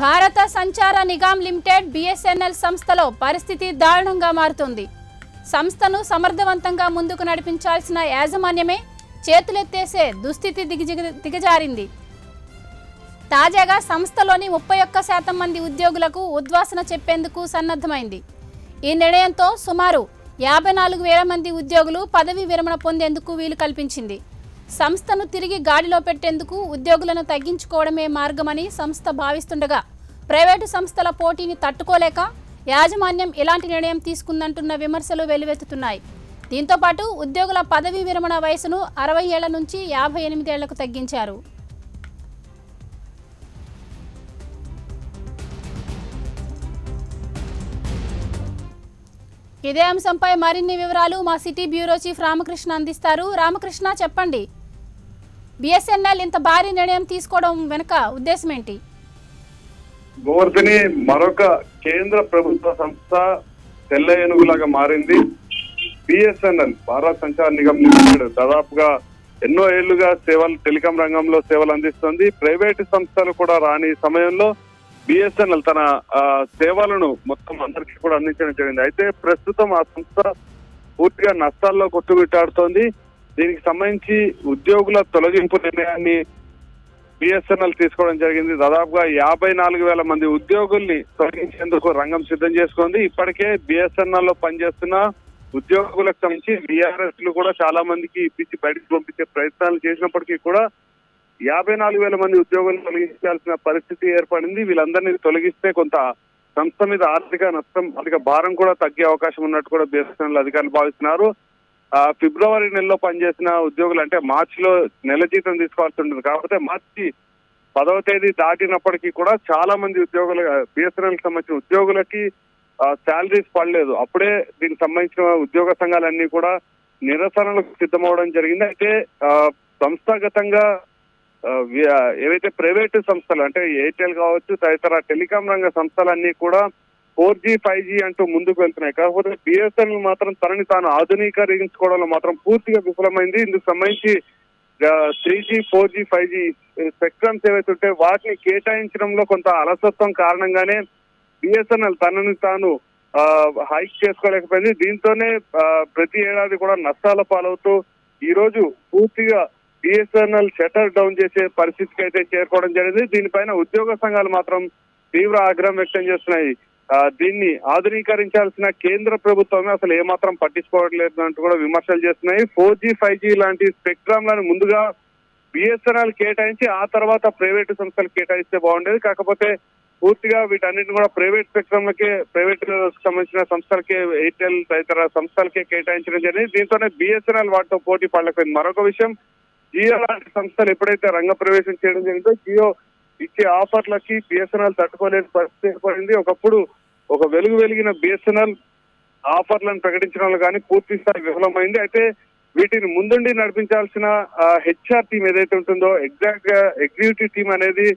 భారత సంచార Nigam limited BSNL సంస్థలో పరిస్థితి దారుణంగా మారుతుంది. సంస్థను సమర్థవంతంగా ముందుకు నడిపించాల్సిన యాజమాన్యమే చేతులెత్తేసే దుస్థితి దిగజారింది. తాజాగా సంస్థలోని 31% మంది ఉద్యోగులకు ఉద్వాసన చెప్పేందుకు సన్నద్ధమైంది. ఈ నిర్ణయంతో సుమారు 54,000 మంది ఉద్యోగులు పదవీ విరమణ పొందేందుకు వీలు కల్పించింది. సంస్థను తిరిగి గాడిలో పెట్టేందుకు ఉద్యోగులను తగ్గించుకోవడమే మార్గమని సంస్థ భావిస్తుండగా ప్రైవేటు సంస్థల పోటీని తట్టుకోలేక యాజమాన్యం ఇలాంటి నిర్ణయం తీసుకుందంటున్న విమర్శలు వెల్లువెత్తుతున్నాయి. దీంతో పాటు ఉద్యోగుల పదవీ విరమణ వయసును 60 ఏళ్ల నుంచి 58 ఏళ్లకు తగ్గించారు. ఇదే అంశంపై మరిన్ని వివరాలు మా సిటీ బ్యూరో చీఫ్ రామకృష్ణ అందిస్తారు. రామకృష్ణ, చెప్పండి, బిఎస్ఎన్ఎల్ ఇంత భారీ నిర్ణయం తీసుకోవడం వెనుక ఉద్దేశం ఏంటి? గోవర్ధని మరొక కేంద్ర ప్రభుత్వ సంస్థ తెల్ల ఏనుగులాగా మారింది. బిఎస్ఎన్ఎల్ భారత్ సంచార్ నిగమ్ లిమిటెడ్ దాదాపుగా ఎన్నో ఏళ్లుగా టెలికాం రంగంలో సేవలు అందిస్తుంది. ప్రైవేటు సంస్థలు కూడా రాని సమయంలో బిఎస్ఎన్ఎల్ తన సేవలను మొత్తం అందరికీ కూడా అందించడం జరిగింది. అయితే ప్రస్తుతం ఆ సంస్థ పూర్తిగా నష్టాల్లో కొట్టుమిట్టాడుతోంది. దీనికి సంబంధించి ఉద్యోగుల తొలగింపు నిర్ణయాన్ని బిఎస్ఎన్ఎల్ తీసుకోవడం జరిగింది. దాదాపుగా 54,000 మంది ఉద్యోగుల్ని తొలగించేందుకు రంగం సిద్ధం చేసుకుంది. ఇప్పటికే బిఎస్ఎన్ఎల్ లో పనిచేస్తున్న ఉద్యోగులకు సంబంధించి విఆర్ఎస్ లు కూడా చాలా మందికి ఇప్పించి బయటకు పంపించే ప్రయత్నాలు చేసినప్పటికీ కూడా 54,000 మంది ఉద్యోగులను తొలగించాల్సిన పరిస్థితి ఏర్పడింది. వీళ్ళందరినీ తొలగిస్తే కొంత సంస్థ మీద ఆర్థిక నష్టం, ఆర్థిక భారం కూడా తగ్గే అవకాశం ఉన్నట్టు కూడా బిఎస్ఎన్ఎల్ అధికారులు భావిస్తున్నారు. ఫిబ్రవరి నెలలో పనిచేసిన ఉద్యోగులు అంటే మార్చిలో నెల జీతం తీసుకోవాల్సి ఉంటుంది. కాకపోతే మార్చి 10వ తేదీ దాటినప్పటికీ కూడా చాలా మంది ఉద్యోగులు బిఎస్ఎన్ఎల్ కి సంబంధించిన ఉద్యోగులకి శాలరీస్ పడలేదు. అప్పుడే దీనికి సంబంధించిన ఉద్యోగ సంఘాలన్నీ కూడా నిరసనలకు సిద్ధమవడం జరిగింది. అయితే సంస్థాగతంగా ఏవైతే ప్రైవేటు సంస్థలు అంటే ఎయిర్టెల్ కావచ్చు, తదితర టెలికాం రంగ సంస్థలన్నీ కూడా 4G 5G అంటూ ముందుకు వెళ్తున్నాయి. కాకపోతే బిఎస్ఎన్ఎల్ మాత్రం తనని తాను ఆధునీకరించుకోవడంలో మాత్రం పూర్తిగా విఫలమైంది. ఇందుకు సంబంధించి 3G 4G 5G స్పెక్ట్రమ్స్ ఏవైతే ఉంటే వాటిని కేటాయించడంలో కొంత అలసత్వం కారణంగానే బిఎస్ఎన్ఎల్ తనని తాను హైక్ చేసుకోలేకపోయింది. దీంతోనే ప్రతి ఏడాది కూడా నష్టాల పాలవుతూ ఈ రోజు పూర్తిగా బిఎస్ఎన్ఎల్ షటర్ డౌన్ చేసే పరిస్థితికి అయితే చేరుకోవడం జరిగింది. దీనిపైన ఉద్యోగ సంఘాలు మాత్రం తీవ్ర ఆగ్రహం వ్యక్తం చేస్తున్నాయి. దీన్ని ఆధునీకరించాల్సిన కేంద్ర ప్రభుత్వమే అసలు ఏమాత్రం పట్టించుకోవట్లేదు అంటూ కూడా విమర్శలు చేస్తున్నాయి. 4G 5G లాంటి స్పెక్ట్రమ్లను ముందుగా బిఎస్ఎన్ఎల్ కేటాయించి ఆ తర్వాత ప్రైవేటు సంస్థలు కేటాయిస్తే బాగుండేది. కాకపోతే పూర్తిగా వీటన్నిటిని కూడా ప్రైవేట్ స్పెక్ట్రమ్లకే, ప్రైవేట్ సంబంధించిన సంస్థలకే, ఎయిర్టెల్ తదితర సంస్థలకే కేటాయించడం జరిగింది. దీంతోనే బిఎస్ఎన్ఎల్ వాటితో పోటీ పడలేకపోయింది. మరొక విషయం, జియో లాంటి సంస్థలు ఎప్పుడైతే రంగ ప్రవేశం చేయడం జరిగిందో జియో ఇచ్చే ఆఫర్లకి బిఎస్ఎన్ఎల్ తట్టుకోలేని పరిస్థితి ఏర్పడింది. ఒకప్పుడు ఒక వెలిగిన బిఎస్ఎన్ఎల్ ఆఫర్లను ప్రకటించడంలో కానీ పూర్తి స్థాయి విఫలమైంది. అయితే వీటిని ముందుండి నడిపించాల్సిన హెచ్ఆర్ టీం ఏదైతే ఉంటుందో ఎగ్జాక్ట్ గా ఎగ్జిక్యూటివ్ టీం అనేది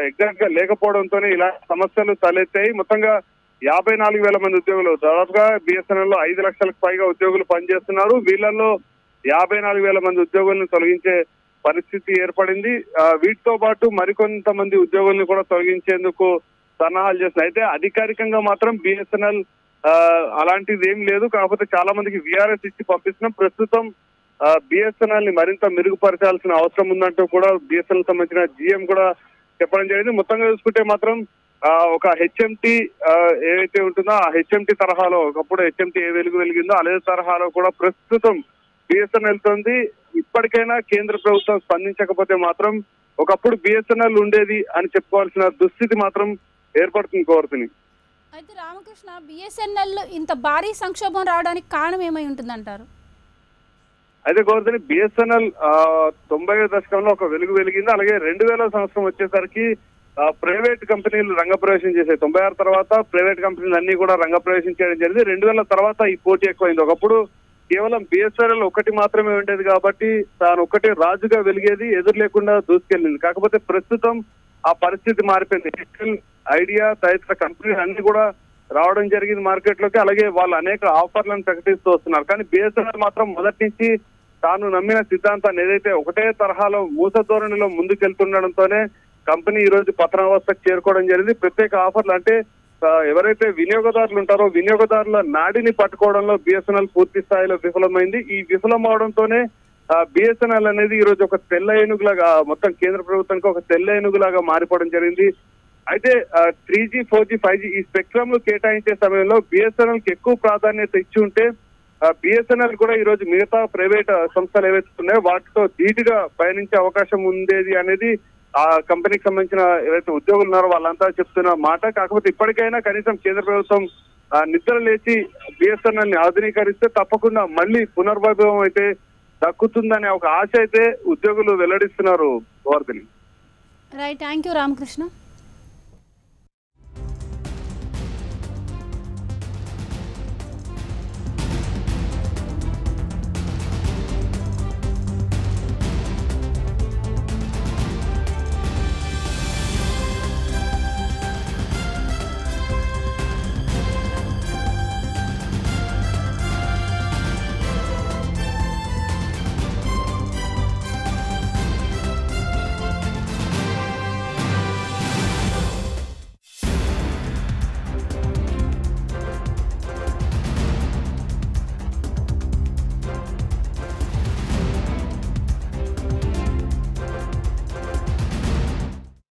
ఎగ్జాక్ట్ గా లేకపోవడంతోనే ఇలా సమస్యలు తలెత్తాయి. మొత్తంగా 54,000 మంది ఉద్యోగులు, దాదాపుగా బిఎస్ఎన్ఎల్ లో 5 లక్షలకు పైగా ఉద్యోగులు పనిచేస్తున్నారు. వీళ్ళల్లో 54,000 మంది ఉద్యోగులను తొలగించే పరిస్థితి ఏర్పడింది. వీటితో పాటు మరికొంతమంది ఉద్యోగులను కూడా తొలగించేందుకు సన్నాహాలు చేస్తున్నాయి. అయితే అధికారికంగా మాత్రం బిఎస్ఎన్ఎల్ అలాంటిది ఏం లేదు. కాకపోతే చాలా మందికి విఆర్ఎస్ ఇచ్చి పంపిస్తున్నాం. ప్రస్తుతం బిఎస్ఎన్ఎల్ ని మరింత మెరుగుపరచాల్సిన అవసరం ఉందంటూ కూడా బిఎస్ఎన్ఎల్ సంబంధించిన జిఎం కూడా చెప్పడం జరిగింది. మొత్తంగా చూసుకుంటే మాత్రం ఒక హెచ్ఎంటీ ఏదైతే ఉంటుందో ఆ హెచ్ఎంటీ తరహాలో, ఒకప్పుడు హెచ్ఎంటీ ఏ వెలిగిందో అదే తరహాలో కూడా ప్రస్తుతం బిఎస్ఎన్ఎల్ తోంది. ఇప్పటికైనా కేంద్ర ప్రభుత్వం స్పందించకపోతే మాత్రం ఒకప్పుడు బిఎస్ఎన్ఎల్ ఉండేది అని చెప్పుకోవాల్సిన దుస్థితి మాత్రం ఏర్పడుతుంది. కోరుతుంది. అయితే రామకృష్ణ, బిఎస్ఎన్ఎల్ ఇంత భారీ సంక్షోభం రావడానికి కారణం ఏమై ఉంటుందంటారు? అయితే కోరుతుంది, బిఎస్ఎన్ఎల్ 90వ దశకంలో ఒక వెలిగింది. అలాగే 2000వ సంవత్సరం వచ్చేసరికి ప్రైవేట్ కంపెనీలు రంగప్రవేశం చేశాయి. 96 తర్వాత ప్రైవేట్ కంపెనీలు అన్ని కూడా రంగప్రవేశం చేయడం జరిగింది. 2000 తర్వాత ఈ పోటీ ఎక్కువైంది. ఒకప్పుడు కేవలం బిఎస్ఎన్ఎల్ ఒకటి మాత్రమే ఉండేది కాబట్టి తాను ఒకటి రాజుగా వెలిగేది, ఎదురు లేకుండా దూసుకెళ్ళింది. కాకపోతే ప్రస్తుతం ఆ పరిస్థితి మారిపోయింది. ఎయిర్టెల్, ఐడియా తదితర కంపెనీలు అన్ని కూడా రావడం జరిగింది మార్కెట్ లోకి. అలాగే వాళ్ళు అనేక ఆఫర్లను ప్రకటిస్తూ వస్తున్నారు. కానీ బిఎస్ఎన్ఎల్ మాత్రం మొదటి నుంచి తాను నమ్మిన సిద్ధాంతాన్ని ఏదైతే ఒకటే తరహాలో మూస ధోరణిలో ముందుకెళ్తుండడంతోనే కంపెనీ ఈ రోజు పతనావస్థకు చేరుకోవడం జరిగింది. ప్రత్యేక ఆఫర్లు అంటే ఎవరైతే వినియోగదారులు ఉంటారో వినియోగదారుల నాడిని పట్టుకోవడంలో బిఎస్ఎన్ఎల్ పూర్తి స్థాయిలో విఫలమైంది. ఈ విఫలం అవడంతోనే బిఎస్ఎన్ఎల్ అనేది ఈ రోజు ఒక తెల్ల ఏనుగులాగా మొత్తం కేంద్ర ప్రభుత్వానికి ఒక తెల్ల ఏనుగులాగా మారిపోవడం జరిగింది. అయితే 3G 4G 5G ఈ స్పెక్ట్రమ్ లు కేటాయించే సమయంలో బిఎస్ఎన్ఎల్ కి ఎక్కువ ప్రాధాన్యత ఇచ్చి ఉంటే బిఎస్ఎన్ఎల్ కూడా ఈ రోజు మిగతా ప్రైవేట్ సంస్థలు ఏవైతే ఉన్నాయో వాటితో ధీటుగా పయనించే అవకాశం ఉండేది అనేది ఆ కంపెనీకి సంబంధించిన ఏవైతే ఉద్యోగులు ఉన్నారో వాళ్ళంతా చెప్తున్న మాట. కాకపోతే ఇప్పటికైనా కనీసం కేంద్ర ప్రభుత్వం నిద్ర లేచి బిఎస్ఎన్ఎల్ ని ఆధునీకరిస్తే తప్పకుండా మళ్ళీ పునర్వైభవం అయితే దక్కుతుందనే ఒక ఆశ అయితే ఉద్యోగులు వెల్లడిస్తున్నారు. Govardhani. Right, thank you Ramakrishna.